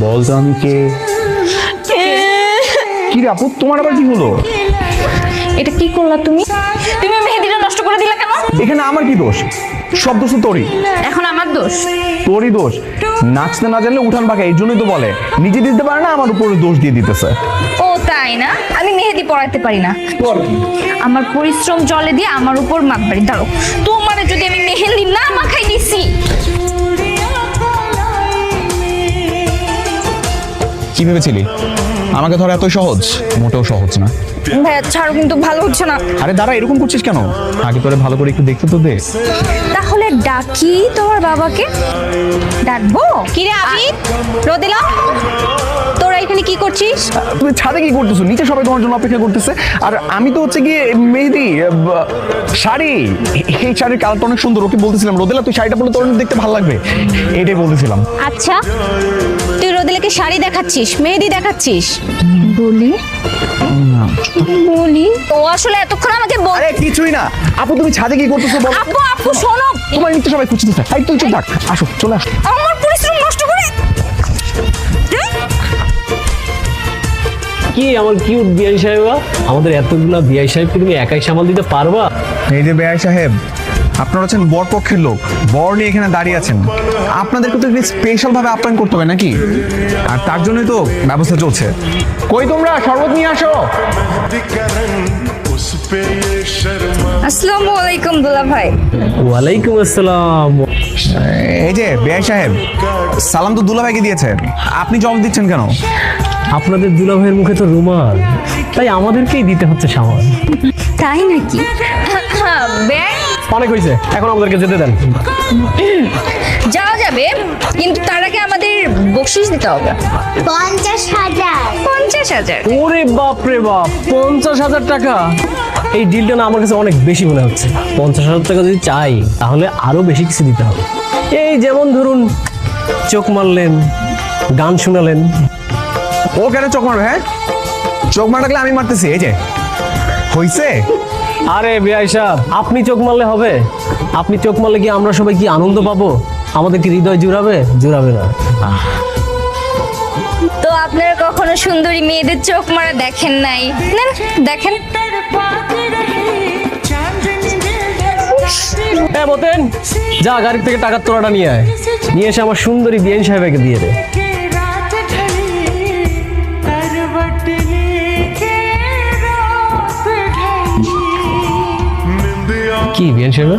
বলতো আমি কে? কি রে আপু, তোমার আবার কি হলো? এটা কি করলা তুমি? তুমি মেহেদিটা নষ্ট করে দিলা কেন? এখানে আমার কি দোষ? সব দোষ তো তোরই। এখন আমার দোষ? তোরই দোষ। নাচতে না জানলে উঠান পাকা, এই জন্যই তো বলে নিজে দিতে পারে না, আমার উপরে দোষ দিয়ে দিতেছে। ও তাই না? আমি মেহেদি পরাইতে পারি না। আমার পরিশ্রম জলে দিয়ে আমার উপর মাখবাড়ি। দাঁড়ো, তোমারে যদি আমি মেহেদি না মাখাই দিছি। কি ভেবেছিলি আমাকে ধর এত সহজ? মোটেও সহজ না। ভাইয়া ছাড়ো, কিন্তু ভালো হচ্ছে না। আরে দাঁড়া, এরকম করছিস কেন? আগে তোরে ভালো করে একটু দেখতে তো দে। তাহলে ডাকি তোমার বাবাকে? ডাকবো? কি রে আবিদ, রোদেলা, তোরা এখানে কি করছিস? তুই ছাদে কি করতেছ? নিচে সবাই তোমার জন্য অপেক্ষা করতেছে। আর আমি তো হচ্ছে গিয়ে মেহেদি শাড়ি, এই শাড়ির কালারটা অনেক সুন্দর। ওকে বলতেছিলাম রোদেলা তুই শাড়িটা পরলে তোর দেখতে ভালো লাগবে, এটাই বলতেছিলাম। আচ্ছা, তুই রোদেলাকে শাড়ি দেখাচ্ছিস, মেহেদি দেখাচ্ছিস? বলি বলি ও আসলে এতক্ষণ আমাকে আরে কিছুই না আপু, তুমি ছাদে কি করতেছো বল? আপু আপু শোনো, তোমার নিচে সবাই খুঁজতেছে। এই তুই চুপ থাক, আসো চলে আসো। আমার পরিশ্রম নষ্ট করে। কি আমার কিউট বিআই সাহেবা, আমাদের এতগুলা বিআই সাহেবকে তুমি একাই সামাল দিতে পারবা? এই যে বেআই সাহেব, আপনারা হচ্ছেন বর পক্ষের লোক, বর নিয়ে এখানে দাঁড়িয়ে আছেন। আপনাদেরকে তো স্পেশাল ভাবে আপ্যায়ন করতে হবে নাকি? আর তার জন্যই তো ব্যবস্থা চলছে। কই তোমরা, শরবত নিয়ে আসো। আসসালামু আলাইকুম দুলা ভাই। ওয়ালাইকুম আসসালাম। এই যে বেআই সাহেব, সালাম তো দুলাভাইকে দিয়েছে, আপনি জবাব দিচ্ছেন কেন? আপনাদের দুলাভাইয়ের মুখে তো রুমাল, তাই আমাদেরকেই দিতে হচ্ছে সামাল। তাই নাকি? ব্যাগ অনেক হয়েছে, এখন আমাদেরকে যেতে দেন। যাওয়া যাবে, কিন্তু তার আগে আমাদের বকশিশ দিতে হবে। 50,000 50,000? ওরে বাপ রে বাপ, 50,000 টাকা! এই ডিলটা না আমার কাছে অনেক বেশি মনে হচ্ছে। 50,000 টাকা যদি চাই তাহলে আরো বেশি কিছু দিতে হবে। এই যেমন ধরুন, চোখ মারলেন, গান শোনালেন। ও কেন চোখ মারবে? হ্যাঁ, চোখ মার লাগলে আমি মারতেছি। এই যে হইছে। আরে বিআই সাহেব, আপনি চোখ মারলে হবে? আপনি চোখ মারলে কি আমরা সবাই কি আনন্দ পাবো? আমাদের কি হৃদয় জুড়াবে? জুড়াবে না। তো আপনারা কখনো সুন্দরী মেয়েদের চোখ মারা দেখেন নাই? নেন দেখেন। হ্যাঁ বতেন, যা গাড়ি থেকে টাকার তোড়াটা নিয়ে আয়, নিয়ে এসে আমার সুন্দরী বিআই সাহেবকে দিয়ে দে। কি বিআই সাহেব,